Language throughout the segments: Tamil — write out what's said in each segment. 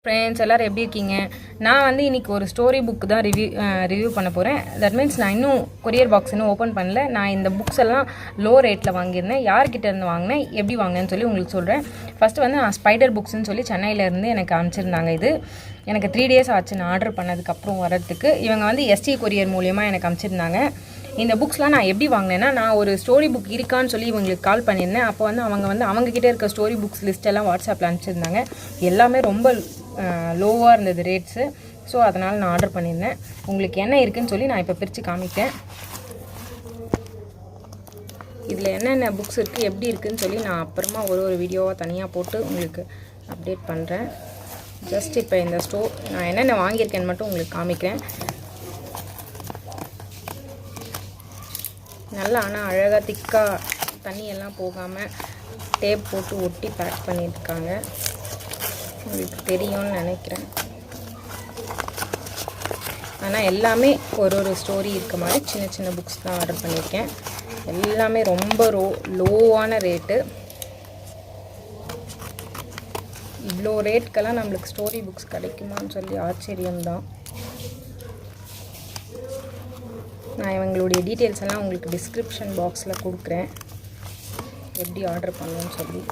ஃப்ரெண்ட்ஸ் எல்லோரும் எப்படி இருக்கீங்க? நான் வந்து இன்றைக்கி ஒரு ஸ்டோரி புக் தான் ரிவ்யூ பண்ண போகிறேன். தட் மீன்ஸ் நான் இன்னும் கொரியர் பாக்ஸ் இன்னும் ஓப்பன் பண்ணல. நான் இந்த புக்ஸ் எல்லாம் லோ ரேட்டில் வாங்கியிருந்தேன். யார்கிட்ட இருந்து வாங்கினேன், எப்படி வாங்கினேன்னு சொல்லி உங்களுக்கு சொல்கிறேன். ஃபஸ்ட்டு வந்து நான் ஸ்பைடர் புக்ஸ்ன்னு சொல்லி சென்னையிலேருந்து எனக்கு அனுப்பிச்சிருந்தாங்க. இது எனக்கு 3 days ஆச்சு நான் ஆர்டர் பண்ணதுக்கப்புறம் வரத்துக்கு. இவங்க வந்து எஸ்டி கொரியர் மூலியமாக எனக்கு அனுப்பிச்சிருந்தாங்க. இந்த புக்ஸ்லாம் நான் எப்படி வாங்கினேன்னா, நான் ஒரு ஸ்டோரி புக் இருக்கான்னு சொல்லி இவங்களுக்கு கால் பண்ணியிருந்தேன். அப்போ வந்து அவங்கக்கிட்ட இருக்க ஸ்டோரி புக்ஸ் லிஸ்ட்டெல்லாம் வாட்ஸ்அப்பில் அனுப்பிச்சிருந்தாங்க. எல்லாமே ரொம்ப லோவாக இருந்தது ரேட்ஸு. ஸோ அதனால் நான் ஆர்டர் பண்ணியிருந்தேன். உங்களுக்கு என்ன இருக்குதுன்னு சொல்லி நான் இப்போ பிரித்து காமிக்கிறேன். இதில் என்னென்ன புக்ஸ் இருக்குது, எப்படி இருக்குதுன்னு சொல்லி நான் அப்புறமா ஒரு வீடியோவாக தனியாக போட்டு உங்களுக்கு அப்டேட் பண்ணுறேன். ஜஸ்ட் இப்போ இந்த நான் என்னென்ன வாங்கியிருக்கேன்னு மட்டும் உங்களுக்கு காமிக்கிறேன். நல்லா ஆனால் அழகாக திக்காக தண்ணியெல்லாம் போகாமல் டேப் போட்டு ஒட்டி பேக் பண்ணியிருக்காங்க. உங்களுக்கு தெரியும்னு நினைக்கிறேன். ஆனால் எல்லாமே ஒரு ஸ்டோரி இருக்க மாதிரி சின்ன சின்ன புக்ஸ் தான் ஆர்டர் பண்ணியிருக்கேன். எல்லாமே ரொம்ப லோவான ரேட்டு. இவ்வளோ ரேட்கெல்லாம் நம்மளுக்கு ஸ்டோரி புக்ஸ் கிடைக்குமான்னு சொல்லி ஆச்சரியம்தான். நான் இவங்களுடைய டீட்டெயில்ஸ் எல்லாம் உங்களுக்கு டிஸ்கிரிப்ஷன் பாக்ஸில் கொடுக்குறேன், எப்படி ஆர்டர் பண்ணணும்னு சொல்லி.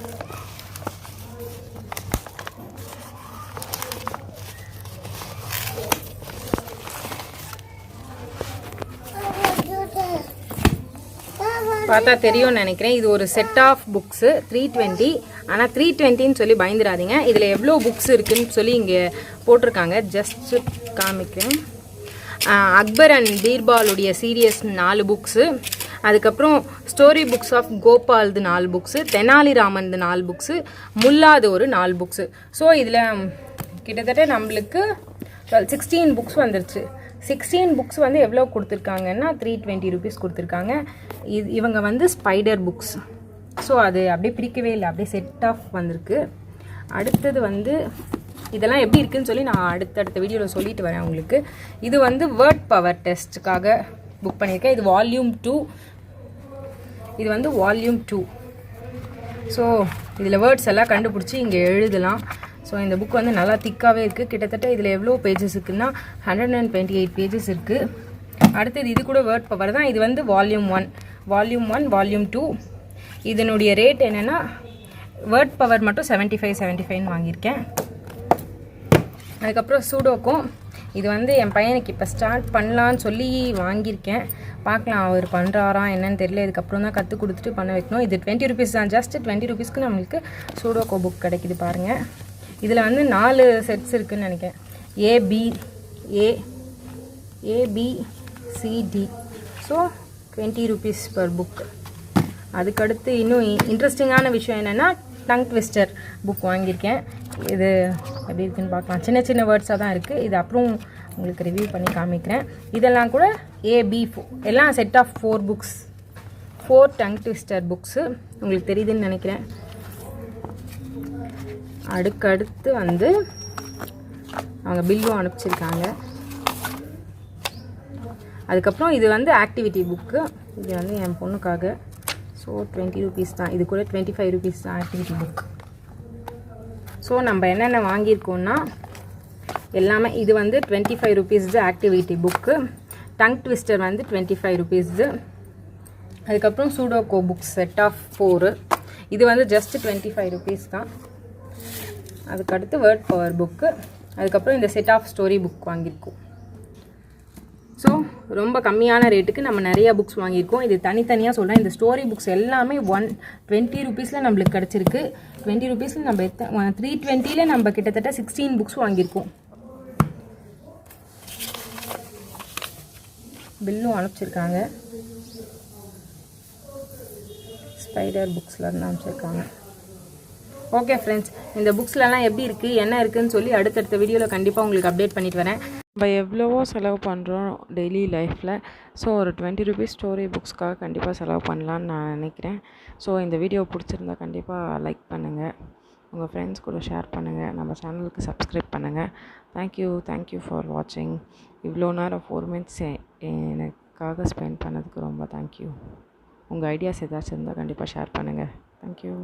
பார்த்தா தெரியும்னு நினைக்கிறேன். இது ஒரு செட் ஆஃப் புக்ஸு 320. ஆனால் 320ன்னு சொல்லி பயந்துடாதீங்க. இதில் எவ்வளோ புக்ஸ் இருக்குதுன்னு சொல்லி இங்கே போட்டிருக்காங்க. ஜஸ்ட் காமிக்கிறேன். அக்பர் அண்ட் பீர்பாலுடைய சீரியஸ் 4 புக்ஸு, அதுக்கப்புறம் ஸ்டோரி புக்ஸ் ஆஃப் கோபால்து 4 புக்ஸு, தெனாலிராமன்து 4 புக்ஸு, முல்லாது ஒரு 4 புக்ஸு. ஸோ இதில் கிட்டத்தட்ட நம்மளுக்கு 16 புக்ஸ் வந்துருச்சு. 16 புக்ஸ் வந்து எவ்வளோ கொடுத்துருக்காங்கன்னா 320 rupees கொடுத்துருக்காங்க. இவங்க வந்து ஸ்பைடர் புக்ஸ். ஸோ அது அப்படியே பிரிக்கவே இல்லை, அப்படியே செட் ஆஃப் வந்திருக்கு. அடுத்தது வந்து இதெல்லாம் எப்படி இருக்குதுன்னு சொல்லி நான் அடுத்த வீடியோவில் சொல்லிட்டு வரேன் உங்களுக்கு. இது வந்து வேர்ட் பவர் டெஸ்ட்டுக்காக புக் பண்ணியிருக்கேன். இது வால்யூம் 2. இது வந்து வால்யூம் 2. ஸோ இதில் வேர்ட்ஸ் எல்லாம் கண்டுபிடிச்சி இங்கே எழுதலாம். ஸோ இந்த புக் வந்து நல்லா திக்காகவே இருக்குது. கிட்டத்தட்ட இதில் எவ்வளோ பேஜஸ் இருக்குதுன்னா 128 பேஜஸ் இருக்குது. அடுத்தது இது கூட வேர்ட் பவர் தான். இது வந்து வால்யூம் 1, வால்யூம் 2. இதனுடைய ரேட் என்னென்னா வேர்ட் பவர் மட்டும் 75 வாங்கியிருக்கேன். அதுக்கப்புறம் சூடோக்கும் இது வந்து என் பையனுக்கு இப்போ ஸ்டார்ட் பண்ணலான்னு சொல்லி வாங்கியிருக்கேன். பார்க்கலாம் அவர் பண்ணுறாரா என்னன்னு தெரியல. இதுக்கப்புறம் தான் கற்றுக் கொடுத்துட்டு பண்ண வைக்கணும். இது 20 rupees தான். ஜஸ்ட் 20 rupeesக்கு நம்மளுக்கு சூடோக்கோ புக் கிடைக்கிது பாருங்கள். இதில் வந்து 4 செட்ஸ் இருக்குதுன்னு நினைக்கிறேன். ABCD. So 20 rupees per book. அதுக்கடுத்து இன்னும் இன்ட்ரெஸ்டிங்கான விஷயம் என்னென்னா டங் ட்விஸ்டர் புக் வாங்கியிருக்கேன். இது எப்படி இருக்குதுன்னு பார்க்கலாம். சின்ன சின்ன வேர்ட்ஸாக தான் இருக்குது. இது அப்புறம் உங்களுக்கு ரிவ்யூ பண்ணி காமிக்கிறேன். இதெல்லாம் கூட AB4 எல்லாம் set of 4 books, 4 tongue twister books. உங்களுக்கு தெரியுதுன்னு நினைக்கிறேன். அடுத்து வந்து அவங்க பில்லும் அனுப்பிச்சிருக்காங்க. அதுக்கப்புறம் இது வந்து ஆக்டிவிட்டி புக்கு. இது வந்து என் பொண்ணுக்காக. ஸோ 20 rupees தான். இது கூட 25 rupees தான் ஆக்டிவிட்டி புக். ஸோ நம்ம என்னென்ன வாங்கியிருக்கோன்னா எல்லாமே இது வந்து 25 rupees activity book. Tongue twister வந்து 25 rupees. அதுக்கப்புறம் சூடோக்கோ புக்ஸ் செட் ஆஃப் 4. இது வந்து ஜஸ்ட் 25 rupees தான். அதுக்கடுத்து வேர்ட் பவர் புக்கு. அதுக்கப்புறம் இந்த செட் ஆஃப் ஸ்டோரி புக் வாங்கியிருக்கோம். ஸோ ரொம்ப கம்மியான ரேட்டுக்கு நம்ம நிறைய புக்ஸ் வாங்கியிருக்கோம். இது தனித்தனியாக சொல்கிறேன். இந்த ஸ்டோரி புக்ஸ் எல்லாமே 120 rupeesல நம்மளுக்கு கிடச்சிருக்கு. 20 rupeesல நம்ம 320ல் நம்ம கிட்டத்தட்ட 16 புக்ஸ் வாங்கியிருக்கோம். பில்லும் அனுப்பிச்சிருக்காங்க. ஸ்பைடர் புக்ஸில் இருந்து அனுப்பிச்சிருக்காங்க. ஓகே ஃப்ரெண்ட்ஸ், இந்த புக்ஸ்லலாம் எப்படி இருக்குது என்ன இருக்குதுன்னு சொல்லி அடுத்தடுத்த வீடியோவில் கண்டிப்பாக உங்களுக்கு அப்டேட் பண்ணிட்டு வரேன். நம்ம எவ்வளவோ செலவு பண்ணுறோம் டெய்லி லைஃப்பில். ஸோ ஒரு 20 rupees ஸ்டோரி புக்ஸ்க்காக கண்டிப்பாக செலவு பண்ணலான்னு நான் நினைக்கிறேன். ஸோ இந்த வீடியோ பிடிச்சிருந்தா கண்டிப்பாக லைக் பண்ணுங்கள், உங்கள் ஃப்ரெண்ட்ஸ் கூட ஷேர் பண்ணுங்கள், நம்ம சேனலுக்கு சப்ஸ்கிரைப் பண்ணுங்கள். தேங்க்யூ ஃபார் வாட்சிங். இவ்வளோ நேரம் 4 minutes எனக்காக ஸ்பெண்ட் பண்ணதுக்கு ரொம்ப தேங்க்யூ. உங்கள் ஐடியாஸ் ஏதாச்சும் இருந்தால் கண்டிப்பாக ஷேர் பண்ணுங்கள். தேங்க்யூ.